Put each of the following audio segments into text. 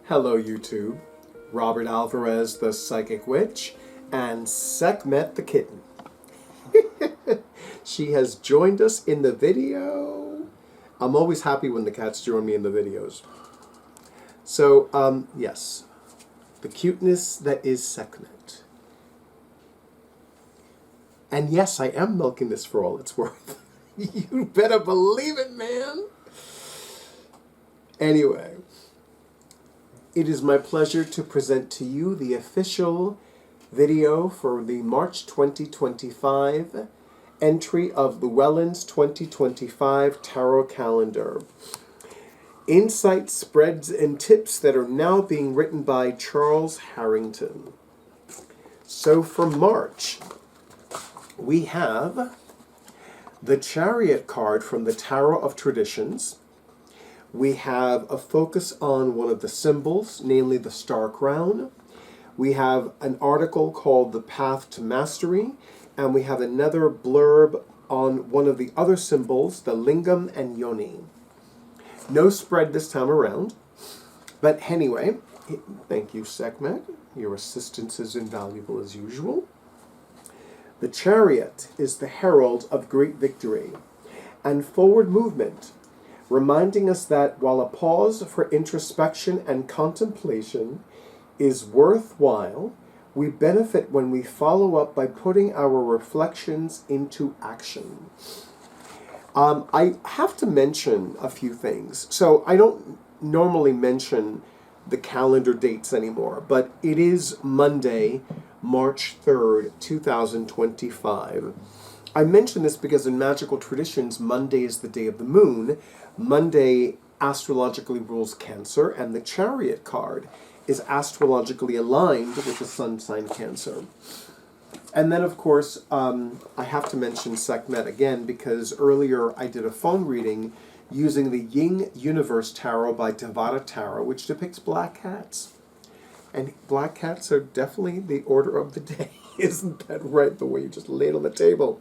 Hello YouTube, Robert Alvarez the Psychic Witch, and Sekhmet the Kitten. She has joined us in the video. I'm always happy when the cats join me in the videos. So, yes, the cuteness that is Sekhmet. And yes, I am milking this for all it's worth. You better believe it, man. Anyway, it is my pleasure to present to you the official video for the March 2025 entry of Llewellyn's 2025 Tarot Calendar. Insights, spreads, and tips that are now being written by Charles Harrington. So for March, we have the Chariot card from the Tarot of Traditions. We have a focus on one of the symbols, namely the Star Crown. We have an article called The Path to Mastery, and we have another blurb on one of the other symbols, the Lingam and Yoni. No spread this time around, but anyway, thank you, Sekhmet. Your assistance is invaluable as usual. The Chariot is the herald of great victory and forward movement, reminding us that while a pause for introspection and contemplation is worthwhile, we benefit when we follow up by putting our reflections into action. I have to mention a few things. So I don't normally mention the calendar dates anymore, but it is Monday, March 3rd, 2025. I mention this because in magical traditions, Monday is the day of the moon. Monday astrologically rules Cancer, and the Chariot card is astrologically aligned with the sun sign Cancer. And then, of course, I have to mention Sekhmet again because earlier I did a phone reading using the Yin Universe Tarot by Devata Tarot, which depicts black cats. And black cats are definitely the order of the day. Isn't that right, the way you just laid on the table?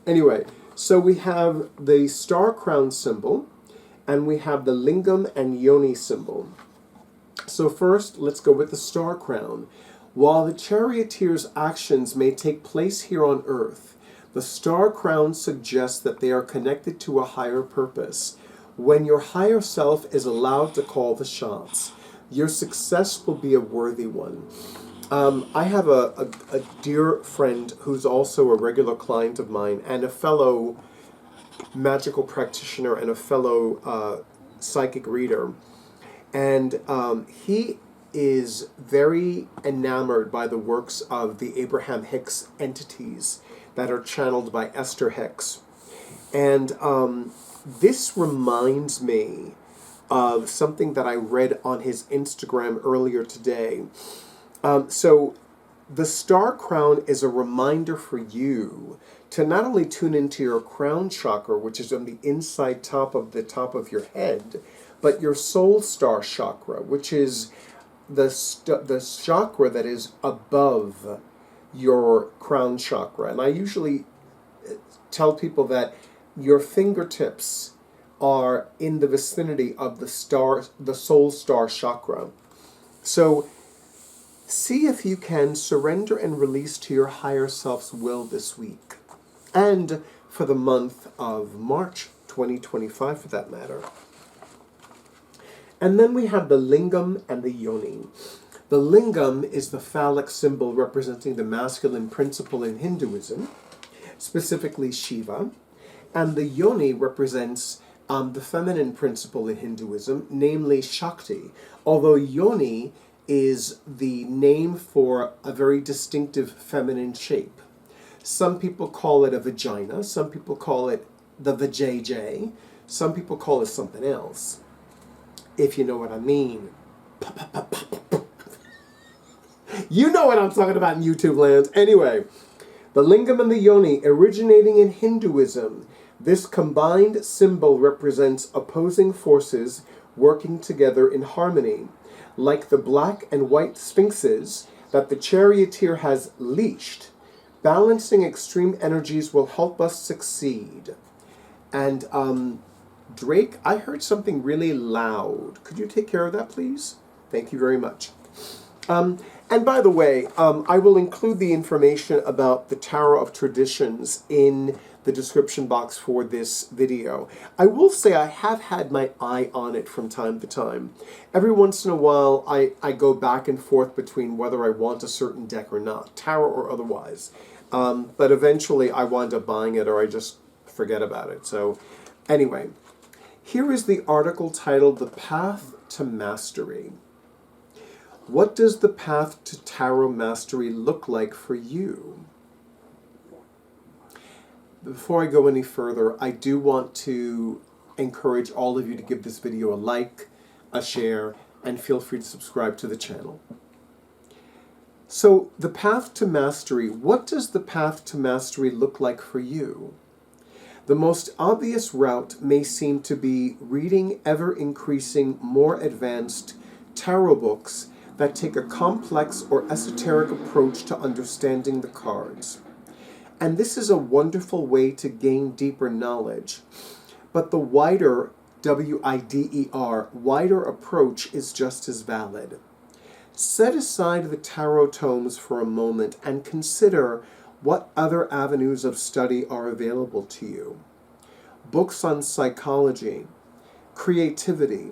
Anyway, so we have the Star Crown symbol, and we have the Lingam and Yoni symbol. So first, let's go with the Star Crown. While the charioteer's actions may take place here on Earth, the Star Crown suggests that they are connected to a higher purpose. When your higher self is allowed to call the shots, your success will be a worthy one. I have a dear friend who's also a regular client of mine and a fellow magical practitioner and a fellow psychic reader. And he is very enamored by the works of the Abraham Hicks entities that are channeled by Esther Hicks. And this reminds me of something that I read on his Instagram earlier today. So the Star Crown is a reminder for you to not only tune into your crown chakra, which is on the inside top of your head, but your soul star chakra, which is the chakra that is above your crown chakra. And I usually tell people that your fingertips are in the vicinity of the soul star chakra. So see if you can surrender and release to your higher self's will this week. And for the month of March 2025, for that matter. And then we have the Lingam and the Yoni. The Lingam is the phallic symbol representing the masculine principle in Hinduism, specifically Shiva. And the Yoni represents the feminine principle in Hinduism, namely Shakti. Although Yoni is the name for a very distinctive feminine shape. Some people call it a vagina, some people call it the vajayjay, some people call it something else, if you know what I mean. You know what I'm talking about in YouTubeland. Anyway, the Lingam and the Yoni originating in Hinduism, this combined symbol represents opposing forces working together in harmony. Like the black and white sphinxes that the charioteer has leashed, balancing extreme energies will help us succeed. And Drake, I heard something really loud. Could you take care of that, please? Thank you very much. And by the way, I will include the information about the Tarot of Traditions in the description box for this video. I will say I have had my eye on it from time to time. Every once in a while, I go back and forth between whether I want a certain deck or not, tarot or otherwise. But eventually I wind up buying it or I just forget about it. So anyway, here is the article titled The Path to Mastery. What does the path to tarot mastery look like for you? Before I go any further, I do want to encourage all of you to give this video a like, a share, and feel free to subscribe to the channel. So, the path to mastery. What does the path to mastery look like for you? The most obvious route may seem to be reading ever-increasing, more advanced tarot books that take a complex or esoteric approach to understanding the cards. And this is a wonderful way to gain deeper knowledge. But the wider, W-I-D-E-R, wider approach is just as valid. Set aside the tarot tomes for a moment and consider what other avenues of study are available to you. Books on psychology, creativity,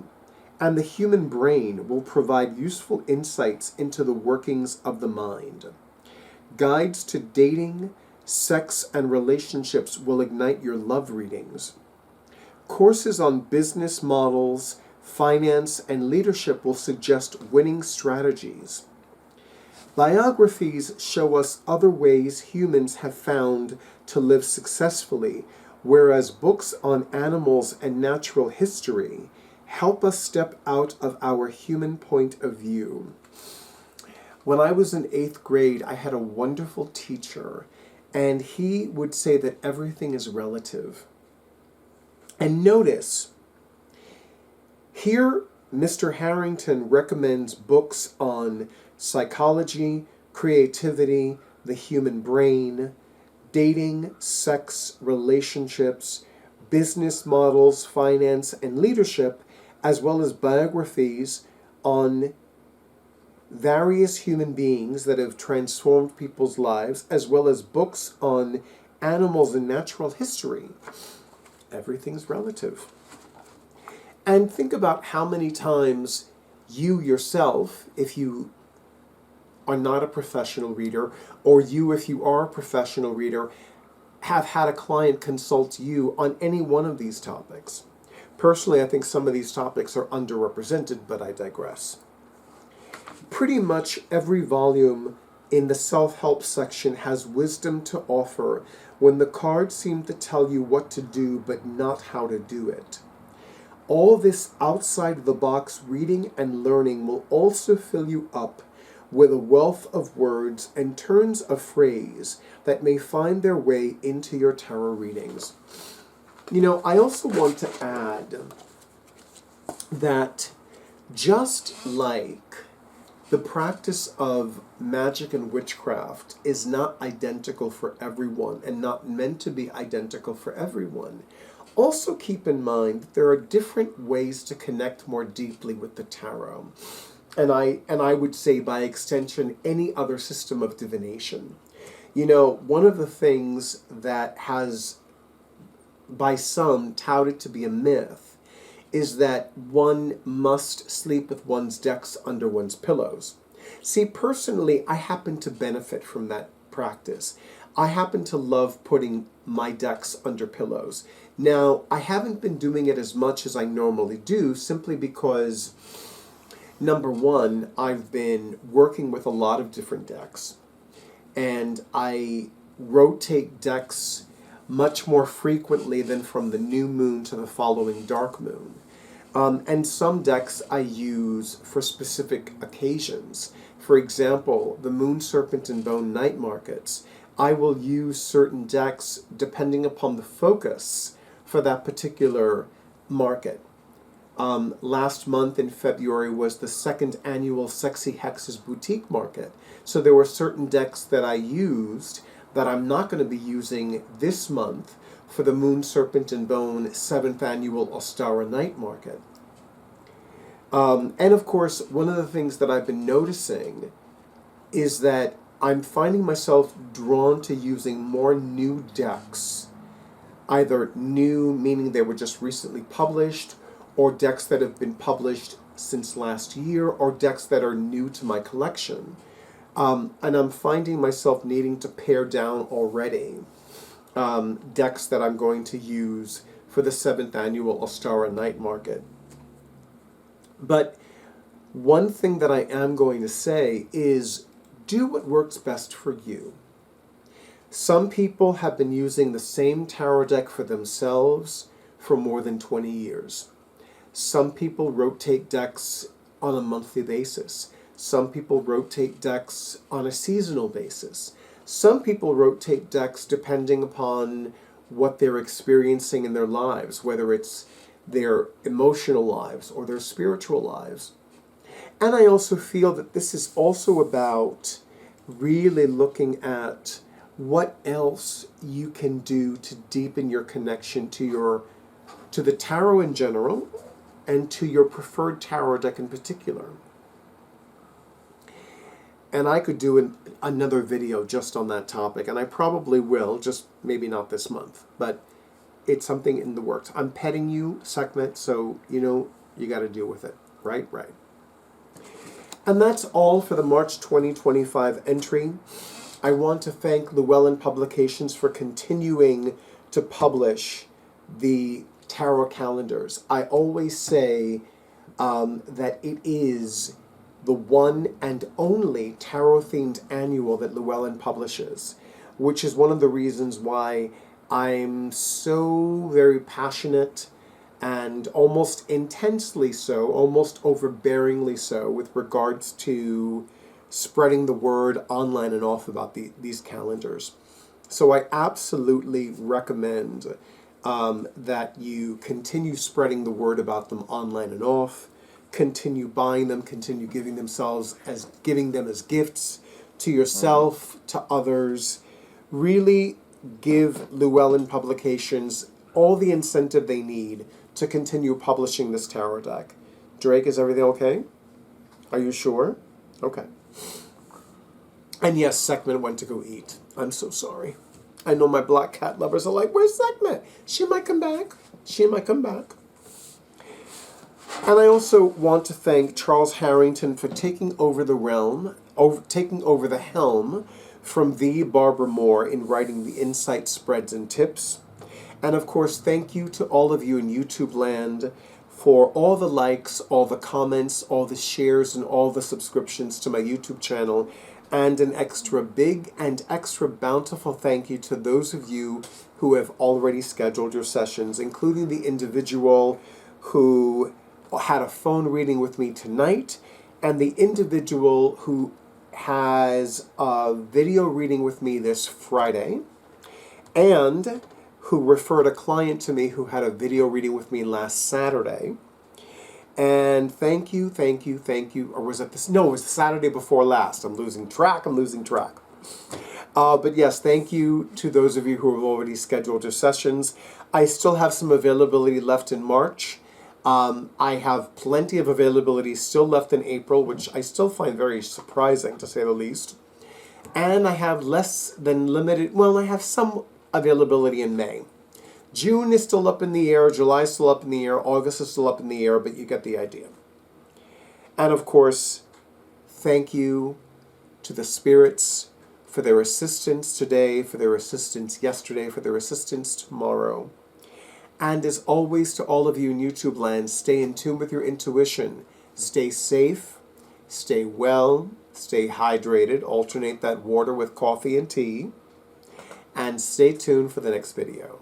and the human brain will provide useful insights into the workings of the mind. Guides to dating, sex, and relationships will ignite your love readings. Courses on business models, finance, and leadership will suggest winning strategies. Biographies show us other ways humans have found to live successfully, whereas books on animals and natural history help us step out of our human point of view. When I was in 8th grade, I had a wonderful teacher, and he would say that everything is relative. And notice, here Mr. Harrington recommends books on psychology, creativity, the human brain, dating, sex, relationships, business models, finance, and leadership, as well as biographies on various human beings that have transformed people's lives, as well as books on animals and natural history. Everything's relative. And think about how many times you yourself, if you are not a professional reader, or you, if you are a professional reader, have had a client consult you on any one of these topics. Personally, I think some of these topics are underrepresented, but I digress. Pretty much every volume in the self-help section has wisdom to offer when the cards seem to tell you what to do, but not how to do it. All this outside-the-box reading and learning will also fill you up with a wealth of words and turns of phrase that may find their way into your tarot readings. You know, I also want to add that just like the practice of magic and witchcraft is not identical for everyone and not meant to be identical for everyone, also keep in mind that there are different ways to connect more deeply with the tarot. And I would say, by extension, any other system of divination. You know, one of the things that has, by some, touted to be a myth is that one must sleep with one's decks under one's pillows. See, personally, I happen to benefit from that practice. I happen to love putting my decks under pillows. Now, I haven't been doing it as much as I normally do, simply because, number one, I've been working with a lot of different decks, and I rotate decks much more frequently than from the new moon to the following dark moon. And some decks I use for specific occasions. For example, the Moon, Serpent, and Bone night markets. I will use certain decks depending upon the focus for that particular market. Last month in February was the 2nd annual Sexy Hexes Boutique Market. So there were certain decks that I used that I'm not going to be using this month for the Moon, Serpent, and Bone 7th annual Ostara Night Market. And of course, one of the things that I've been noticing is that I'm finding myself drawn to using more new decks, either new, meaning they were just recently published, or decks that have been published since last year, or decks that are new to my collection. And I'm finding myself needing to pare down already decks that I'm going to use for the 7th annual Ostara Night Market. But one thing that I am going to say is do what works best for you. Some people have been using the same tarot deck for themselves for more than 20 years. Some people rotate decks on a monthly basis. Some people rotate decks on a seasonal basis. Some people rotate decks depending upon what they're experiencing in their lives, whether it's their emotional lives or their spiritual lives. And I also feel that this is also about really looking at what else you can do to deepen your connection to the tarot in general and to your preferred tarot deck in particular. And I could do another video just on that topic, and I probably will, just maybe not this month, but it's something in the works. I'm petting you, Sekhmet, so you got to deal with it. Right. And that's all for the March 2025 entry. I want to thank Llewellyn Publications for continuing to publish the tarot calendars. I always say that it is the one and only tarot-themed annual that Llewellyn publishes, which is one of the reasons why I'm so very passionate and almost intensely so, almost overbearingly so, with regards to spreading the word online and off about these calendars. So I absolutely recommend that you continue spreading the word about them online and off, continue buying them, continue giving them as gifts to yourself, to others. Really give Llewellyn Publications all the incentive they need to continue publishing this tarot deck. Drake, is everything okay? Are you sure? Okay. And yes, Sekhmet went to go eat. I'm so sorry. I know my black cat lovers are like, where's Sekhmet? She might come back. And I also want to thank Charles Harrington for taking over the helm from the Barbara Moore in writing the insight spreads and tips. And of course, thank you to all of you in YouTube land for all the likes, all the comments, all the shares, and all the subscriptions to my YouTube channel. And an extra big and extra bountiful thank you to those of you who have already scheduled your sessions, including the individual who had a phone reading with me tonight, and the individual who has a video reading with me this Friday, and who referred a client to me who had a video reading with me last Saturday. And thank you. Or was it this? No, it was the Saturday before last. I'm losing track. But yes, thank you to those of you who have already scheduled your sessions. I still have some availability left in March. I have plenty of availability still left in April, which I still find very surprising, to say the least. And I have I have some availability in May. June is still up in the air, July is still up in the air, August is still up in the air, but you get the idea. And of course, thank you to the spirits for their assistance today, for their assistance yesterday, for their assistance tomorrow. And as always, to all of you in YouTube land, stay in tune with your intuition. Stay safe, stay well, stay hydrated, alternate that water with coffee and tea, and stay tuned for the next video.